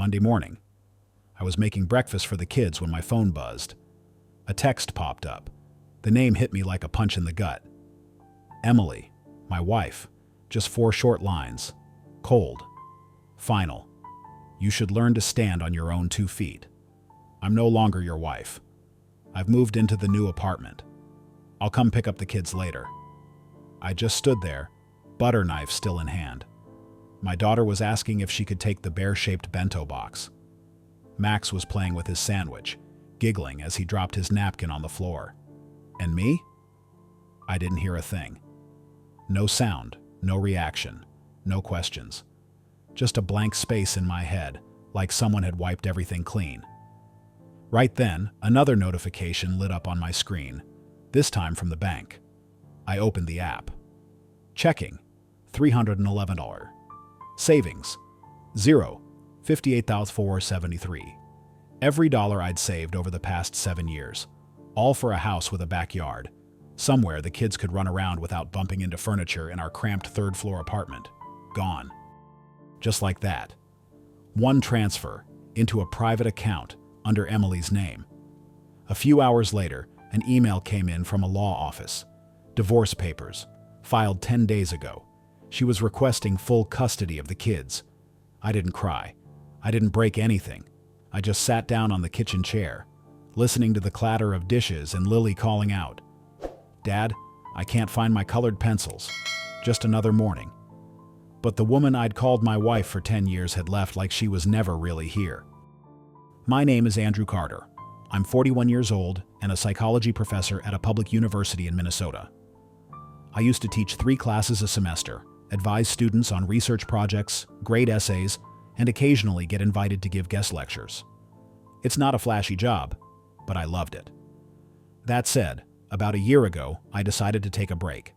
Monday morning. I was making breakfast for the kids when my phone buzzed. A text popped up. The name hit me like a punch in the gut. Emily, my wife. Just 4 short lines. Cold. Final. You should learn to stand on your own 2 feet. I'm no longer your wife. I've moved into the new apartment. I'll come pick up the kids later. I just stood there, butter knife still in hand. My daughter was asking if she could take the bear-shaped bento box. Max was playing with his sandwich, giggling as he dropped his napkin on the floor. And me? I didn't hear a thing. No sound, no reaction, no questions. Just a blank space in my head, like someone had wiped everything clean. Right then, another notification lit up on my screen, this time from the bank. I opened the app. Checking, $311. Savings, zero, $58,473. Every dollar I'd saved over the past 7 years, all for a house with a backyard, somewhere the kids could run around without bumping into furniture in our cramped 3rd-floor apartment. Gone. Just like that. One transfer into a private account under Emily's name. A few hours later, an email came in from a law office. Divorce papers, filed 10 days ago. She was requesting full custody of the kids. I didn't cry. I didn't break anything. I just sat down on the kitchen chair, listening to the clatter of dishes and Lily calling out, "Dad, I can't find my colored pencils." Just another morning. But the woman I'd called my wife for 10 years had left like she was never really here. My name is Andrew Carter. I'm 41 years old and a psychology professor at a public university in Minnesota. I used to teach 3 classes a semester, advise students on research projects, grade essays, and occasionally get invited to give guest lectures. It's not a flashy job, but I loved it. That said, about a year ago, I decided to take a break.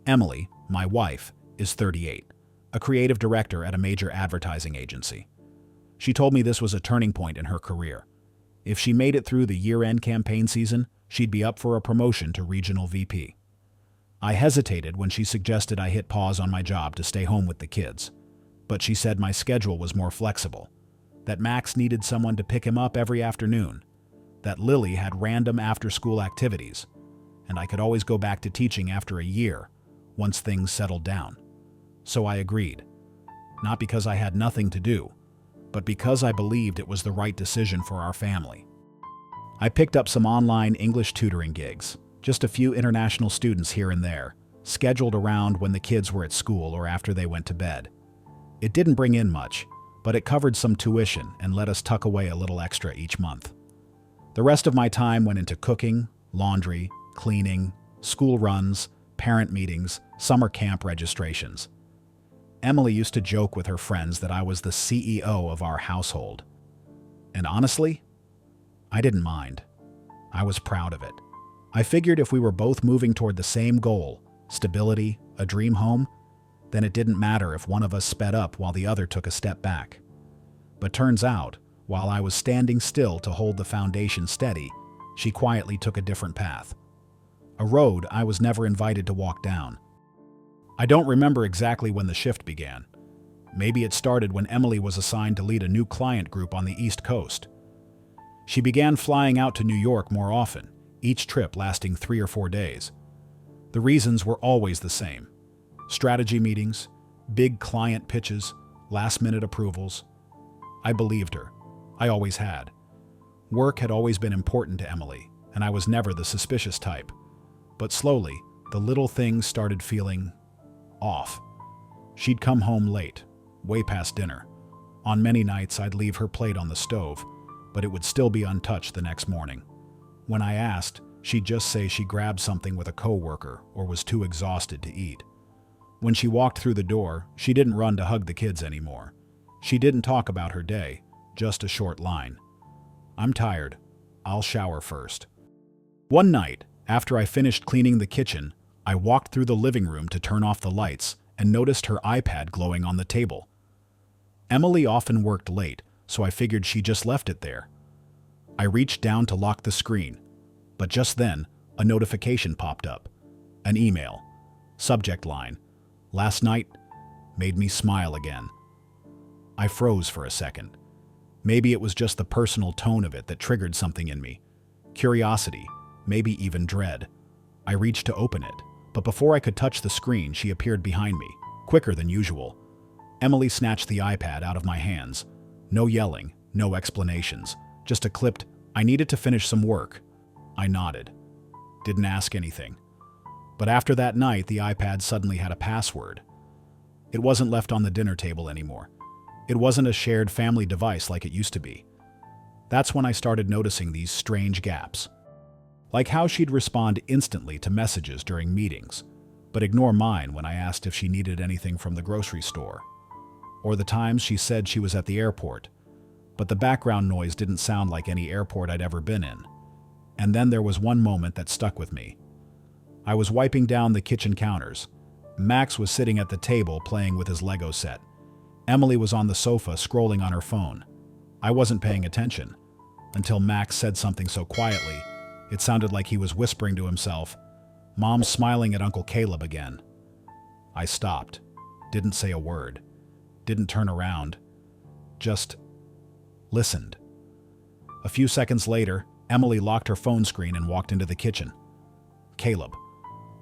Emily, my wife, is 38, a creative director at a major advertising agency. She told me this was a turning point in her career. If she made it through the year-end campaign season, she'd be up for a promotion to regional VP. I hesitated when she suggested I hit pause on my job to stay home with the kids, but she said my schedule was more flexible, that Max needed someone to pick him up every afternoon, that Lily had random after-school activities, and I could always go back to teaching after a year, once things settled down. So I agreed, not because I had nothing to do, but because I believed it was the right decision for our family. I picked up some online English tutoring gigs, just a few international students here and there, scheduled around when the kids were at school or after they went to bed. It didn't bring in much, but it covered some tuition and let us tuck away a little extra each month. The rest of my time went into cooking, laundry, cleaning, school runs, parent meetings, summer camp registrations. Emily used to joke with her friends that I was the CEO of our household. And honestly, I didn't mind. I was proud of it. I figured if we were both moving toward the same goal, stability, a dream home, then it didn't matter if one of us sped up while the other took a step back. But turns out, while I was standing still to hold the foundation steady, she quietly took a different path. A road I was never invited to walk down. I don't remember exactly when the shift began. Maybe it started when Emily was assigned to lead a new client group on the East Coast. She began flying out to New York more often, each trip lasting 3 or 4 days. The reasons were always the same. Strategy meetings, big client pitches, last-minute approvals. I believed her. I always had. Work had always been important to Emily, and I was never the suspicious type. But slowly, the little things started feeling off. She'd come home late, way past dinner. On many nights, I'd leave her plate on the stove, but it would still be untouched the next morning. When I asked, she'd just say she grabbed something with a coworker or was too exhausted to eat. When she walked through the door, she didn't run to hug the kids anymore. She didn't talk about her day, just a short line. "I'm tired. I'll shower first." One night, after I finished cleaning the kitchen, I walked through the living room to turn off the lights and noticed her iPad glowing on the table. Emily often worked late, so I figured she just left it there. I reached down to lock the screen, but just then, a notification popped up. An email. Subject line, "Last night," made me smile again. I froze for a second. Maybe it was just the personal tone of it that triggered something in me. Curiosity, maybe even dread. I reached to open it, but before I could touch the screen, she appeared behind me, quicker than usual. Emily snatched the iPad out of my hands. No yelling, no explanations, just a clipped, "I needed to finish some work." I nodded. Didn't ask anything. But after that night, the iPad suddenly had a password. It wasn't left on the dinner table anymore. It wasn't a shared family device like it used to be. That's when I started noticing these strange gaps. Like how she'd respond instantly to messages during meetings, but ignore mine when I asked if she needed anything from the grocery store. Or the times she said she was at the airport, but the background noise didn't sound like any airport I'd ever been in. And then there was one moment that stuck with me. I was wiping down the kitchen counters. Max was sitting at the table playing with his Lego set. Emily was on the sofa scrolling on her phone. I wasn't paying attention until Max said something so quietly, it sounded like he was whispering to himself, "Mom's smiling at Uncle Caleb again." I stopped, didn't say a word, didn't turn around, just listened. A few seconds later, Emily locked her phone screen and walked into the kitchen. Caleb,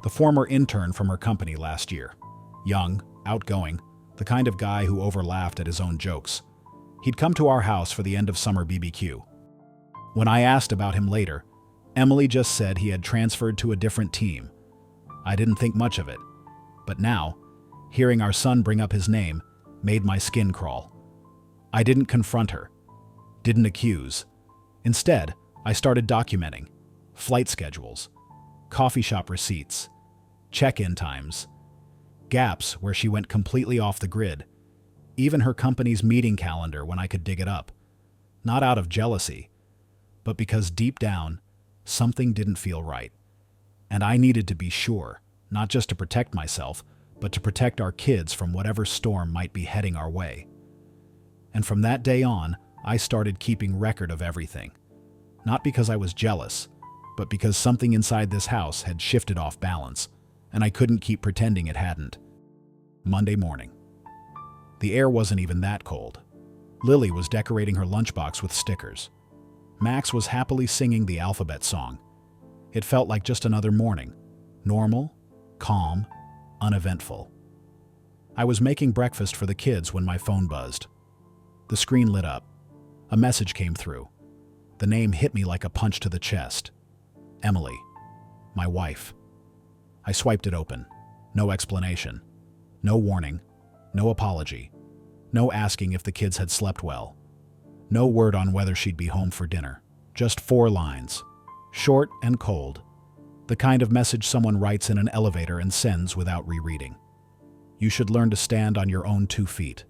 the former intern from her company last year. Young, outgoing, the kind of guy who overlaughed at his own jokes. He'd come to our house for the end of summer BBQ. When I asked about him later, Emily just said he had transferred to a different team. I didn't think much of it, but now, hearing our son bring up his name made my skin crawl. I didn't confront her, didn't accuse. Instead, I started documenting flight schedules, coffee shop receipts, check-in times, gaps where she went completely off the grid, even her company's meeting calendar when I could dig it up. Not out of jealousy, but because deep down, something didn't feel right. And I needed to be sure, not just to protect myself, but to protect our kids from whatever storm might be heading our way. And from that day on, I started keeping record of everything. Not because I was jealous, but because something inside this house had shifted off balance, and I couldn't keep pretending it hadn't. Monday morning. The air wasn't even that cold. Lily was decorating her lunchbox with stickers. Max was happily singing the alphabet song. It felt like just another morning. Normal, calm, uneventful. I was making breakfast for the kids when my phone buzzed. The screen lit up. A message came through. The name hit me like a punch to the chest. Emily, my wife. I swiped it open. No explanation. No warning. No apology. No asking if the kids had slept well. No word on whether she'd be home for dinner. Just 4 lines. Short and cold. The kind of message someone writes in an elevator and sends without rereading. You should learn to stand on your own 2 feet.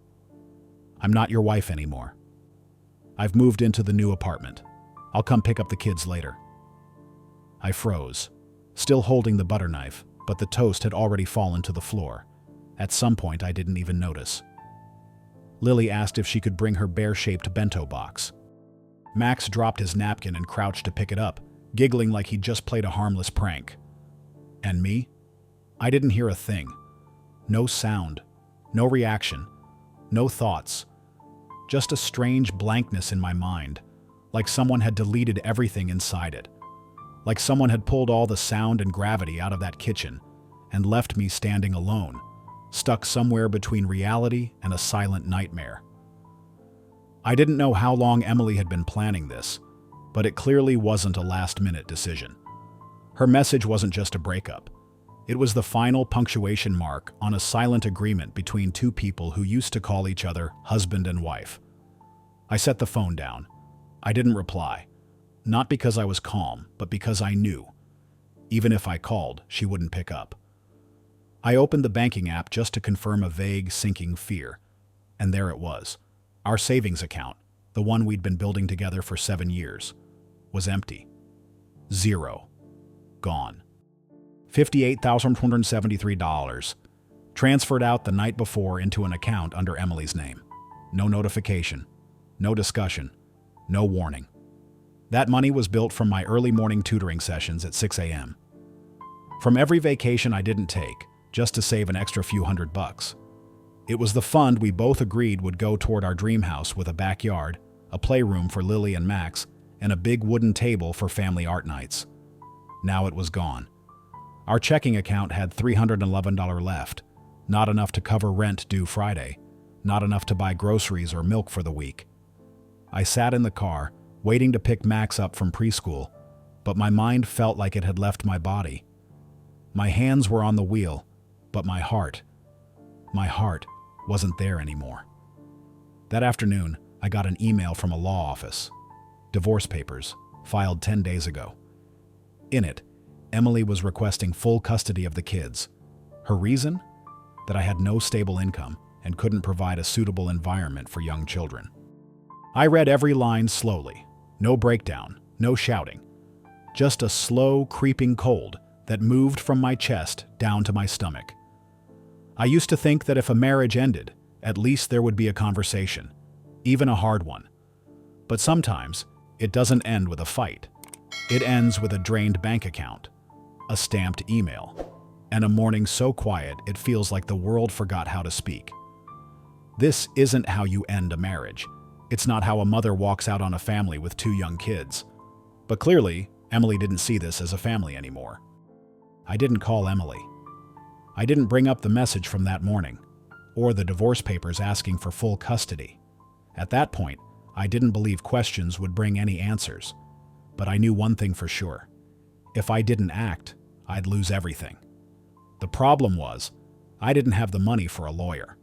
I'm not your wife anymore. I've moved into the new apartment. I'll come pick up the kids later. I froze, still holding the butter knife, but the toast had already fallen to the floor. At some point, I didn't even notice. Lily asked if she could bring her bear-shaped bento box. Max dropped his napkin and crouched to pick it up, giggling like he'd just played a harmless prank. And me? I didn't hear a thing. No sound, no reaction, no thoughts. Just a strange blankness in my mind, like someone had deleted everything inside it. Like someone had pulled all the sound and gravity out of that kitchen and left me standing alone, stuck somewhere between reality and a silent nightmare. I didn't know how long Emily had been planning this, but it clearly wasn't a last-minute decision. Her message wasn't just a breakup. It was the final punctuation mark on a silent agreement between 2 people who used to call each other husband and wife. I set the phone down. I didn't reply. Not because I was calm, but because I knew. Even if I called, she wouldn't pick up. I opened the banking app just to confirm a vague, sinking fear. And there it was. Our savings account, the one we'd been building together for 7 years, was empty. 0. Gone. $58,273. Transferred out the night before into an account under Emily's name. No notification. No discussion. No warning. That money was built from my early morning tutoring sessions at 6 a.m. From every vacation I didn't take, just to save an extra few $100. It was the fund we both agreed would go toward our dream house with a backyard, a playroom for Lily and Max, and a big wooden table for family art nights. Now it was gone. Our checking account had $311 left, not enough to cover rent due Friday, not enough to buy groceries or milk for the week. I sat in the car, waiting to pick Max up from preschool, but my mind felt like it had left my body. My hands were on the wheel, but my heart wasn't there anymore. That afternoon, I got an email from a law office. Divorce papers, filed 10 days ago. In it, Emily was requesting full custody of the kids. Her reason? That I had no stable income and couldn't provide a suitable environment for young children. I read every line slowly. No breakdown, no shouting. Just a slow, creeping cold that moved from my chest down to my stomach. I used to think that if a marriage ended, at least there would be a conversation, even a hard one. But sometimes, it doesn't end with a fight. It ends with a drained bank account, a stamped email, and a morning so quiet it feels like the world forgot how to speak. This isn't how you end a marriage. It's not how a mother walks out on a family with 2 young kids. But clearly, Emily didn't see this as a family anymore. I didn't call Emily. I didn't bring up the message from that morning, or the divorce papers asking for full custody. At that point, I didn't believe questions would bring any answers. But I knew one thing for sure. If I didn't act, I'd lose everything. The problem was, I didn't have the money for a lawyer.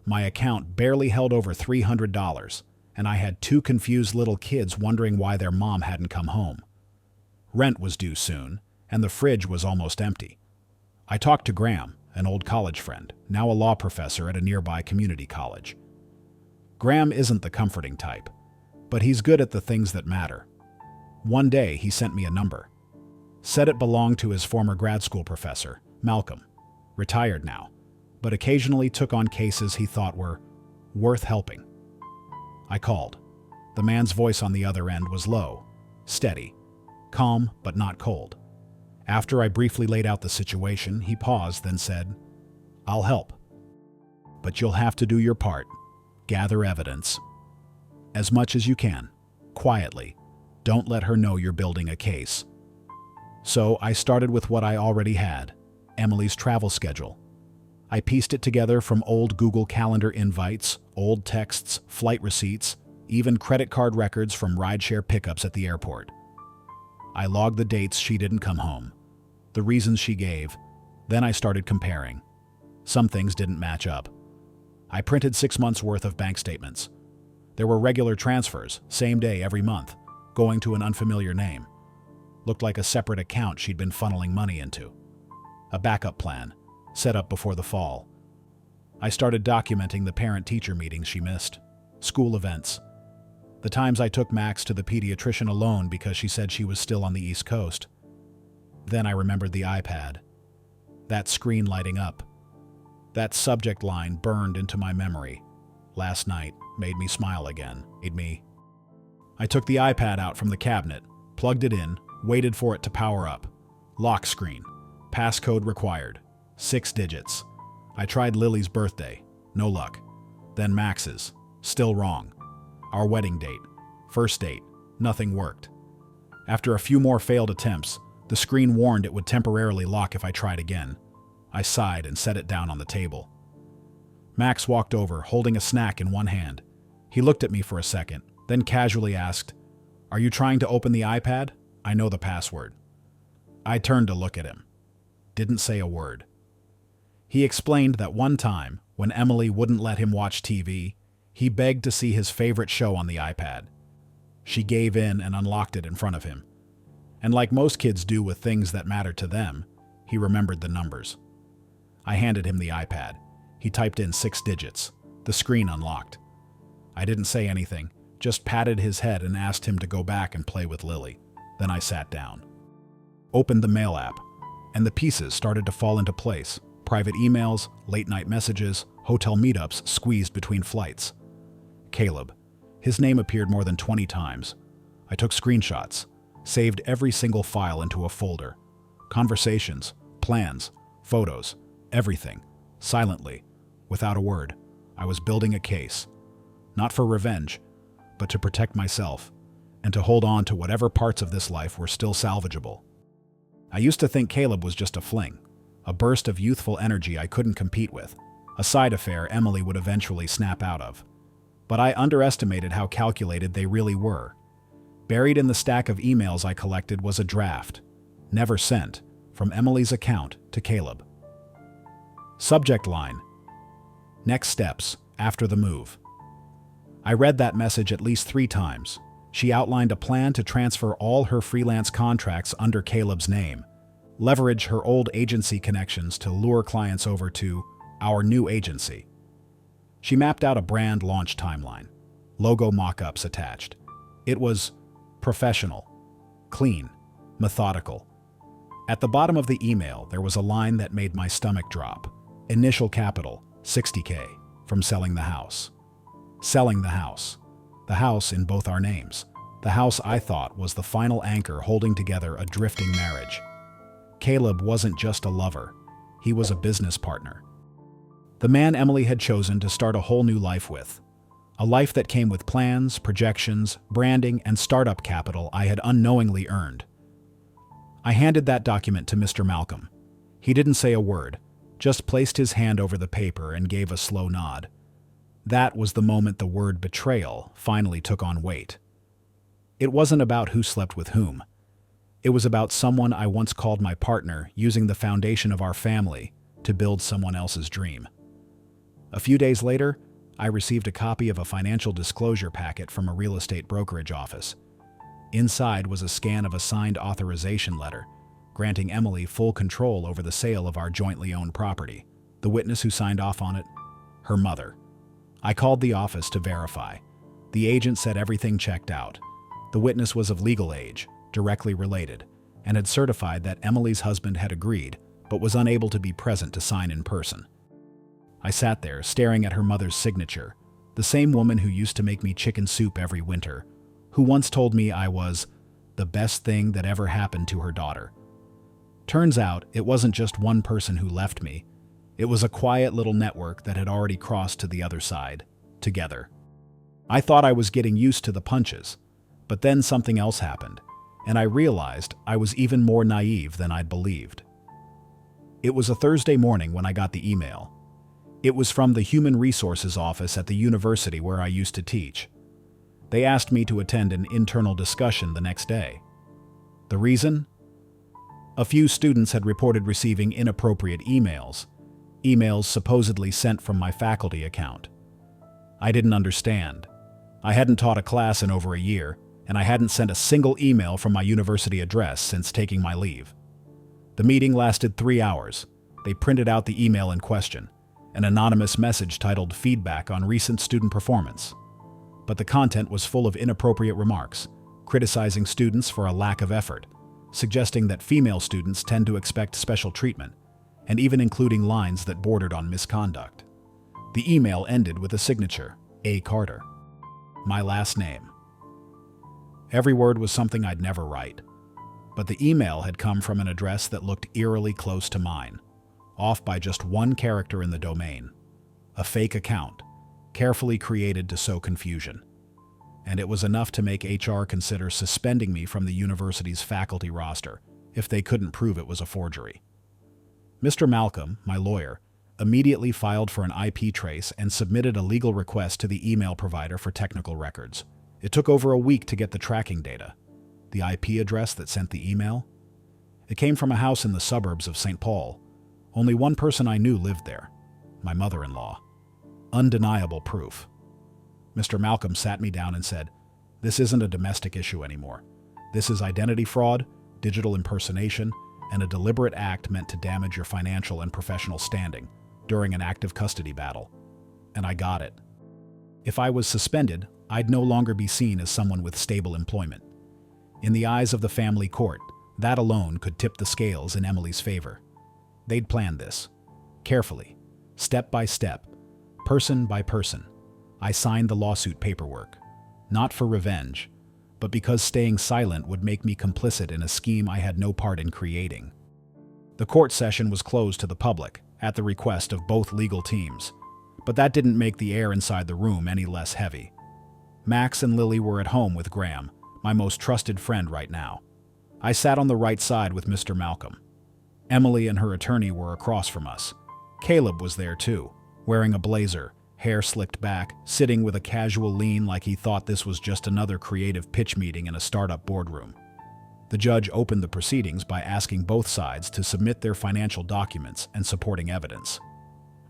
My account barely held over $300, and I had 2 confused little kids wondering why their mom hadn't come home. Rent was due soon, and the fridge was almost empty. I talked to Graham, an old college friend, now a law professor at a nearby community college. Graham isn't the comforting type, but he's good at the things that matter. One day, he sent me a number. Said it belonged to his former grad school professor, Malcolm, retired now, but occasionally took on cases he thought were worth helping. I called. The man's voice on the other end was low, steady, calm but not cold. After I briefly laid out the situation, he paused, then said, "I'll help. But you'll have to do your part. Gather evidence. As much as you can. Quietly. Don't let her know you're building a case." So I started with what I already had, Emily's travel schedule. I pieced it together from old Google Calendar invites, old texts, flight receipts, even credit card records from rideshare pickups at the airport. I logged the dates she didn't come home, the reasons she gave. Then I started comparing. Some things didn't match up. I printed 6 months' worth of bank statements. There were regular transfers, same day every month, going to an unfamiliar name. Looked like a separate account she'd been funneling money into. A backup plan, set up before the fall. I started documenting the parent-teacher meetings she missed, school events, the times I took Max to the pediatrician alone because she said she was still on the East Coast. Then I remembered the iPad. That screen lighting up. That subject line burned into my memory. Last night made me smile again. I took the iPad out from the cabinet, plugged it in, waited for it to power up. Lock screen. Passcode required. 6 digits. I tried Lily's birthday. No luck. Then Max's. Still wrong. Our wedding date. First date. Nothing worked. After a few more failed attempts, the screen warned it would temporarily lock if I tried again. I sighed and set it down on the table. Max walked over, holding a snack in one hand. He looked at me for a second, then casually asked, "Are you trying to open the iPad? I know the password." I turned to look at him. Didn't say a word. He explained that one time, when Emily wouldn't let him watch TV, he begged to see his favorite show on the iPad. She gave in and unlocked it in front of him. And like most kids do with things that matter to them, he remembered the numbers. I handed him the iPad. He typed in 6 digits. The screen unlocked. I didn't say anything, just patted his head and asked him to go back and play with Lily. Then I sat down. Opened the mail app, and the pieces started to fall into place. Private emails, late-night messages, hotel meetups squeezed between flights. Caleb. His name appeared more than 20 times. I took screenshots, saved every single file into a folder. Conversations, plans, photos, everything, silently, without a word. I was building a case. Not for revenge, but to protect myself and to hold on to whatever parts of this life were still salvageable. I used to think Caleb was just a fling, a burst of youthful energy I couldn't compete with, a side affair Emily would eventually snap out of. But I underestimated how calculated they really were. Buried in the stack of emails I collected was a draft, never sent, from Emily's account to Caleb. Subject line: next steps after the move. I read that message at least 3 times. She outlined a plan to transfer all her freelance contracts under Caleb's name, leverage her old agency connections to lure clients over to our new agency. She mapped out a brand launch timeline, logo mock-ups attached. It was professional, clean, methodical. At the bottom of the email, there was a line that made my stomach drop. Initial capital, $60K, from selling the house. Selling the house. The house in both our names. The house I thought was the final anchor holding together a drifting marriage. Caleb wasn't just a lover. He was a business partner. The man Emily had chosen to start a whole new life with. A life that came with plans, projections, branding, and startup capital I had unknowingly earned. I handed that document to Mr. Malcolm. He didn't say a word, just placed his hand over the paper and gave a slow nod. That was the moment the word betrayal finally took on weight. It wasn't about who slept with whom. It was about someone I once called my partner using the foundation of our family to build someone else's dream. A few days later, I received a copy of a financial disclosure packet from a real estate brokerage office. Inside was a scan of a signed authorization letter, granting Emily full control over the sale of our jointly owned property. The witness who signed off on it? Her mother. I called the office to verify. The agent said everything checked out. The witness was of legal age, directly related, and had certified that Emily's husband had agreed, but was unable to be present to sign in person. I sat there, staring at her mother's signature, the same woman who used to make me chicken soup every winter, who once told me I was the best thing that ever happened to her daughter. Turns out, it wasn't just one person who left me. It was a quiet little network that had already crossed to the other side, together. I thought I was getting used to the punches, but then something else happened, and I realized I was even more naive than I'd believed. It was a Thursday morning when I got the email. It was from the Human Resources office at the university where I used to teach. They asked me to attend an internal discussion the next day. The reason? A few students had reported receiving inappropriate emails supposedly sent from my faculty account. I didn't understand. I hadn't taught a class in over a year, and I hadn't sent a single email from my university address since taking my leave. The meeting lasted 3 hours. They printed out the email in question, an anonymous message titled "Feedback on Recent Student Performance." But the content was full of inappropriate remarks, criticizing students for a lack of effort, suggesting that female students tend to expect special treatment, and even including lines that bordered on misconduct. The email ended with a signature, A. Carter. My last name. Every word was something I'd never write, but the email had come from an address that looked eerily close to mine, off by just one character in the domain. A fake account, carefully created to sow confusion. And it was enough to make HR consider suspending me from the university's faculty roster if they couldn't prove it was a forgery. Mr. Malcolm, my lawyer, immediately filed for an IP trace and submitted a legal request to the email provider for technical records. It took over a week to get the tracking data. The IP address that sent the email? It came from a house in the suburbs of St. Paul. Only one person I knew lived there, my mother-in-law. Undeniable proof. Mr. Malcolm sat me down and said, "This isn't a domestic issue anymore. This is identity fraud, digital impersonation, and a deliberate act meant to damage your financial and professional standing during an active custody battle." And I got it. If I was suspended, I'd no longer be seen as someone with stable employment. In the eyes of the family court, that alone could tip the scales in Emily's favor. They'd planned this. Carefully, step by step, person by person, I signed the lawsuit paperwork. Not for revenge, but because staying silent would make me complicit in a scheme I had no part in creating. The court session was closed to the public, at the request of both legal teams, but that didn't make the air inside the room any less heavy. Max and Lily were at home with Graham, my most trusted friend right now. I sat on the right side with Mr. Malcolm. Emily and her attorney were across from us. Caleb was there too, wearing a blazer, hair slicked back, sitting with a casual lean like he thought this was just another creative pitch meeting in a startup boardroom. The judge opened the proceedings by asking both sides to submit their financial documents and supporting evidence.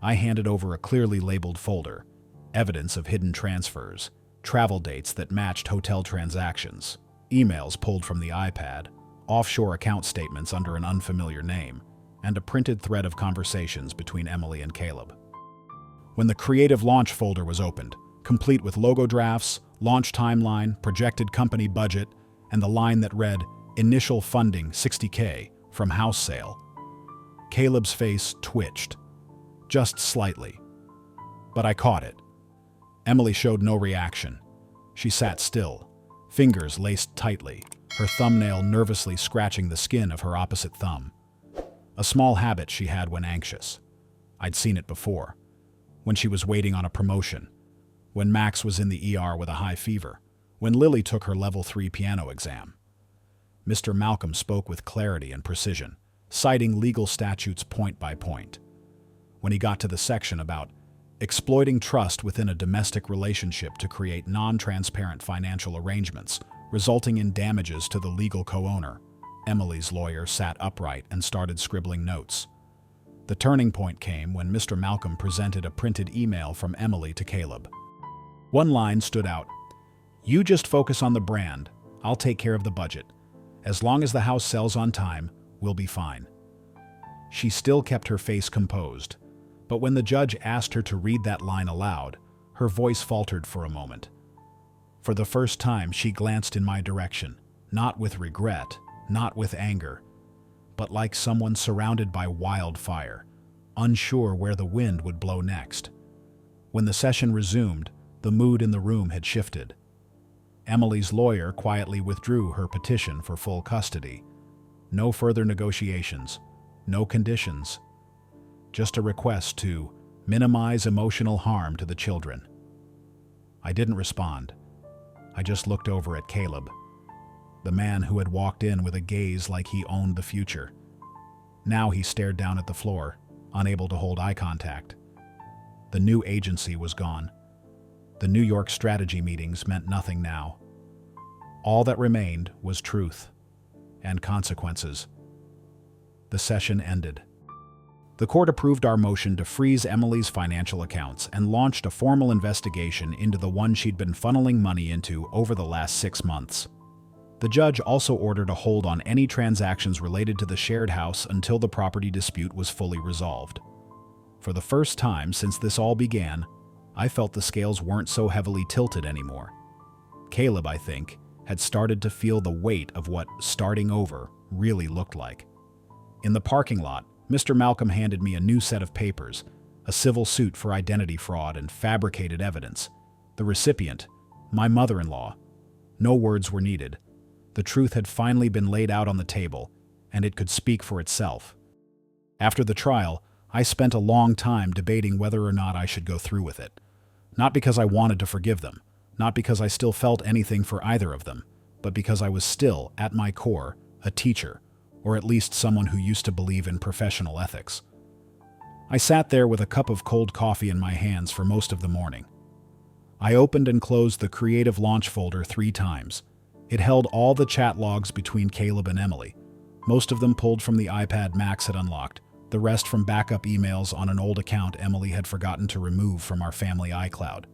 I handed over a clearly labeled folder, evidence of hidden transfers, travel dates that matched hotel transactions, emails pulled from the iPad, offshore account statements under an unfamiliar name, and a printed thread of conversations between Emily and Caleb. When the creative launch folder was opened, complete with logo drafts, launch timeline, projected company budget, and the line that read, "Initial funding $60K from house sale," Caleb's face twitched, just slightly. But I caught it. Emily showed no reaction. She sat still, fingers laced tightly, her thumbnail nervously scratching the skin of her opposite thumb. A small habit she had when anxious. I'd seen it before. When she was waiting on a promotion, when Max was in the ER with a high fever, when Lily took her level 3 piano exam. Mr. Malcolm spoke with clarity and precision, citing legal statutes point by point. When he got to the section about exploiting trust within a domestic relationship to create non-transparent financial arrangements, resulting in damages to the legal co-owner, Emily's lawyer sat upright and started scribbling notes. The turning point came when Mr. Malcolm presented a printed email from Emily to Caleb. One line stood out. "You just focus on the brand. I'll take care of the budget. As long as the house sells on time, we'll be fine." She still kept her face composed, but when the judge asked her to read that line aloud, her voice faltered for a moment. For the first time, she glanced in my direction, not with regret, not with anger, but like someone surrounded by wildfire, unsure where the wind would blow next. When the session resumed, the mood in the room had shifted. Emily's lawyer quietly withdrew her petition for full custody. No further negotiations, no conditions, just a request to minimize emotional harm to the children. I didn't respond. I just looked over at Caleb, the man who had walked in with a gaze like he owned the future. Now he stared down at the floor, unable to hold eye contact. The new agency was gone. The New York strategy meetings meant nothing now. All that remained was truth and consequences. The session ended. The court approved our motion to freeze Emily's financial accounts and launched a formal investigation into the one she'd been funneling money into over the last 6 months. The judge also ordered a hold on any transactions related to the shared house until the property dispute was fully resolved. For the first time since this all began, I felt the scales weren't so heavily tilted anymore. Caleb, I think, had started to feel the weight of what starting over really looked like. In the parking lot, Mr. Malcolm handed me a new set of papers, a civil suit for identity fraud and fabricated evidence. The recipient, my mother-in-law. No words were needed. The truth had finally been laid out on the table, and it could speak for itself. After the trial, I spent a long time debating whether or not I should go through with it. Not because I wanted to forgive them, not because I still felt anything for either of them, but because I was still, at my core, a teacher, or at least someone who used to believe in professional ethics. I sat there with a cup of cold coffee in my hands for most of the morning. I opened and closed the creative launch folder 3 times. It held all the chat logs between Caleb and Emily, most of them pulled from the iPad Max had unlocked, the rest from backup emails on an old account Emily had forgotten to remove from our family iCloud.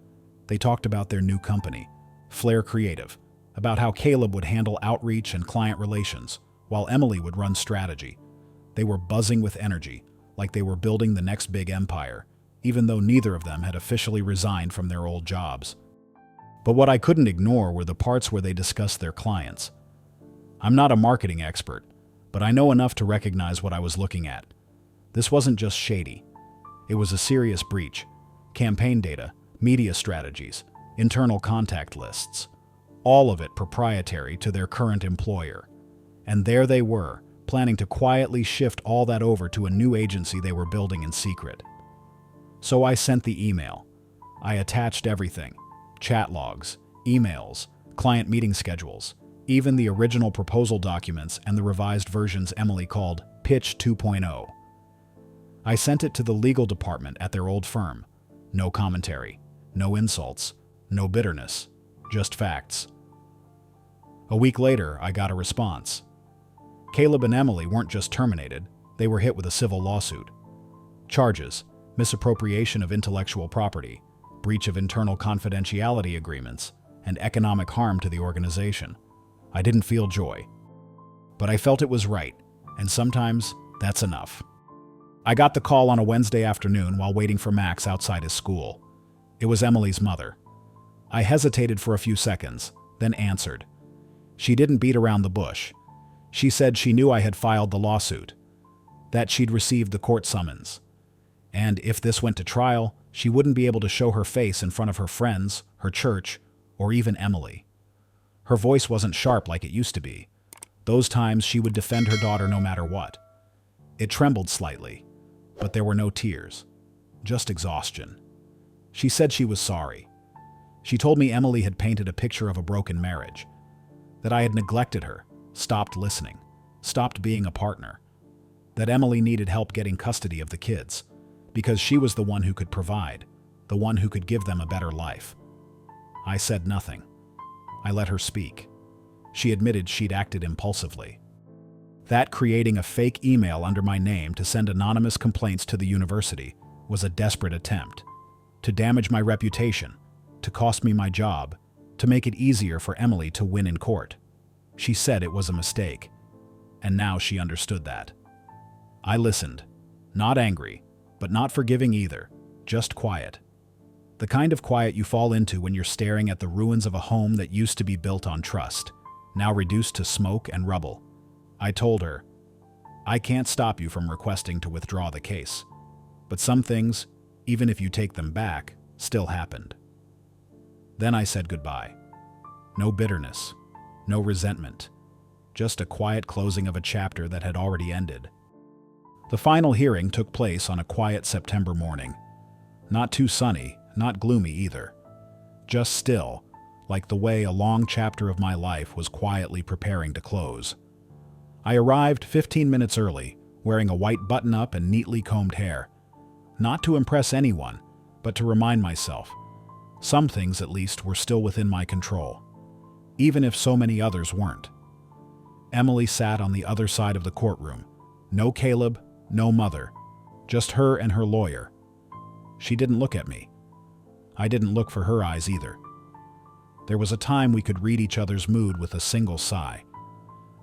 They talked about their new company, Flair Creative, about how Caleb would handle outreach and client relations, while Emily would run strategy. They were buzzing with energy, like they were building the next big empire, even though neither of them had officially resigned from their old jobs. But what I couldn't ignore were the parts where they discussed their clients. I'm not a marketing expert, but I know enough to recognize what I was looking at. This wasn't just shady. It was a serious breach. Campaign data, media strategies, internal contact lists, all of it proprietary to their current employer. And there they were, planning to quietly shift all that over to a new agency they were building in secret. So I sent the email. I attached everything: chat logs, emails, client meeting schedules, even the original proposal documents and the revised versions Emily called Pitch 2.0. I sent it to the legal department at their old firm. No commentary, no insults, no bitterness, just facts. A week later, I got a response. Caleb and Emily weren't just terminated, they were hit with a civil lawsuit. Charges: misappropriation of intellectual property, breach of internal confidentiality agreements, and economic harm to the organization. I didn't feel joy, but I felt it was right, and sometimes that's enough. I got the call on a Wednesday afternoon while waiting for Max outside his school. It was Emily's mother. I hesitated for a few seconds, then answered. She didn't beat around the bush. She said she knew I had filed the lawsuit, that she'd received the court summons, and if this went to trial, she wouldn't be able to show her face in front of her friends, her church, or even Emily. Her voice wasn't sharp like it used to be. Those times she would defend her daughter no matter what. It trembled slightly, but there were no tears, just exhaustion. She said she was sorry. She told me Emily had painted a picture of a broken marriage, that I had neglected her, stopped listening, stopped being a partner, that Emily needed help getting custody of the kids, because she was the one who could provide, the one who could give them a better life. I said nothing. I let her speak. She admitted she'd acted impulsively. That creating a fake email under my name to send anonymous complaints to the university was a desperate attempt to damage my reputation, to cost me my job, to make it easier for Emily to win in court. She said it was a mistake, and now she understood that. I listened, not angry, but not forgiving either, just quiet. The kind of quiet you fall into when you're staring at the ruins of a home that used to be built on trust, now reduced to smoke and rubble. I told her, I can't stop you from requesting to withdraw the case, but some things, even if you take them back, still happened. Then I said goodbye. No bitterness, no resentment, just a quiet closing of a chapter that had already ended. The final hearing took place on a quiet September morning. Not too sunny, not gloomy either. Just still, like the way a long chapter of my life was quietly preparing to close. I arrived 15 minutes early, wearing a white button-up and neatly combed hair. Not to impress anyone, but to remind myself, some things at least were still within my control, even if so many others weren't. Emily sat on the other side of the courtroom. No Caleb, no mother, just her and her lawyer. She didn't look at me. I didn't look for her eyes either. There was a time we could read each other's mood with a single sigh.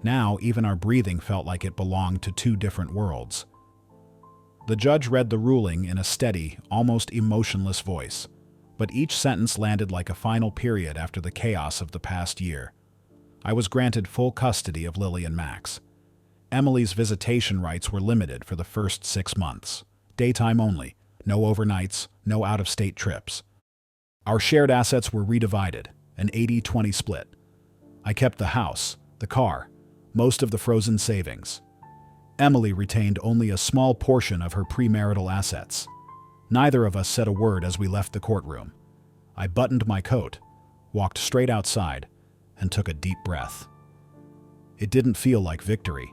Now, even our breathing felt like it belonged to two different worlds. The judge read the ruling in a steady, almost emotionless voice, but each sentence landed like a final period after the chaos of the past year. I was granted full custody of Lily and Max. Emily's visitation rights were limited for the first 6 months. Daytime only, no overnights, no out-of-state trips. Our shared assets were redivided, an 80-20 split. I kept the house, the car, most of the frozen savings. Emily retained only a small portion of her premarital assets. Neither of us said a word as we left the courtroom. I buttoned my coat, walked straight outside, and took a deep breath. It didn't feel like victory.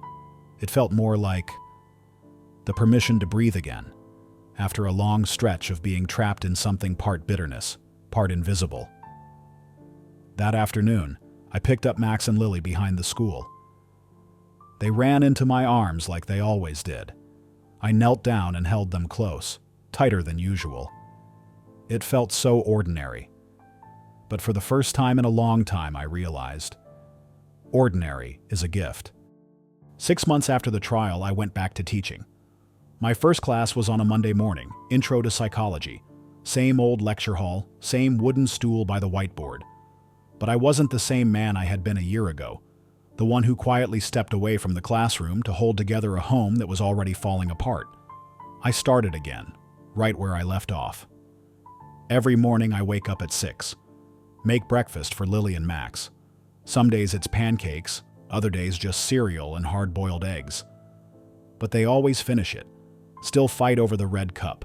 It felt more like the permission to breathe again, after a long stretch of being trapped in something part bitterness, part invisible. That afternoon, I picked up Max and Lily behind the school. They ran into my arms like they always did. I knelt down and held them close, tighter than usual. It felt so ordinary. But for the first time in a long time, I realized, ordinary is a gift. 6 months after the trial, I went back to teaching. My first class was on a Monday morning, Intro to Psychology. Same old lecture hall, same wooden stool by the whiteboard. But I wasn't the same man I had been a year ago, the one who quietly stepped away from the classroom to hold together a home that was already falling apart. I started again, right where I left off. Every morning I wake up at 6, make breakfast for Lily and Max. Some days it's pancakes, other days just cereal and hard-boiled eggs. But they always finish it, still fight over the red cup,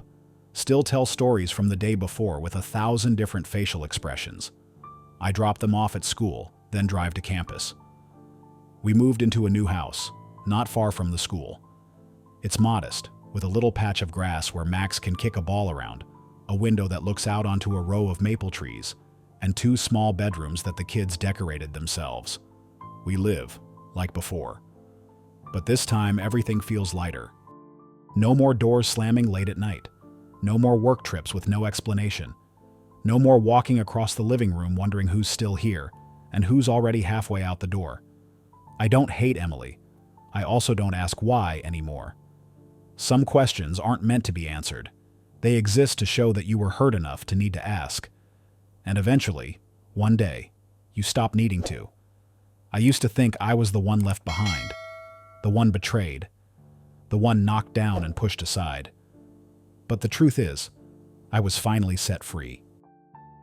still tell stories from the day before with 1,000 different facial expressions. I drop them off at school, then drive to campus. We moved into a new house, not far from the school. It's modest, with a little patch of grass where Max can kick a ball around, a window that looks out onto a row of maple trees, and 2 small bedrooms that the kids decorated themselves. We live, like before. But this time, everything feels lighter. No more doors slamming late at night. No more work trips with no explanation. No more walking across the living room wondering who's still here and who's already halfway out the door. I don't hate Emily. I also don't ask why anymore. Some questions aren't meant to be answered. They exist to show that you were hurt enough to need to ask. And eventually, one day, you stop needing to. I used to think I was the one left behind, the one betrayed, the one knocked down and pushed aside. But the truth is, I was finally set free.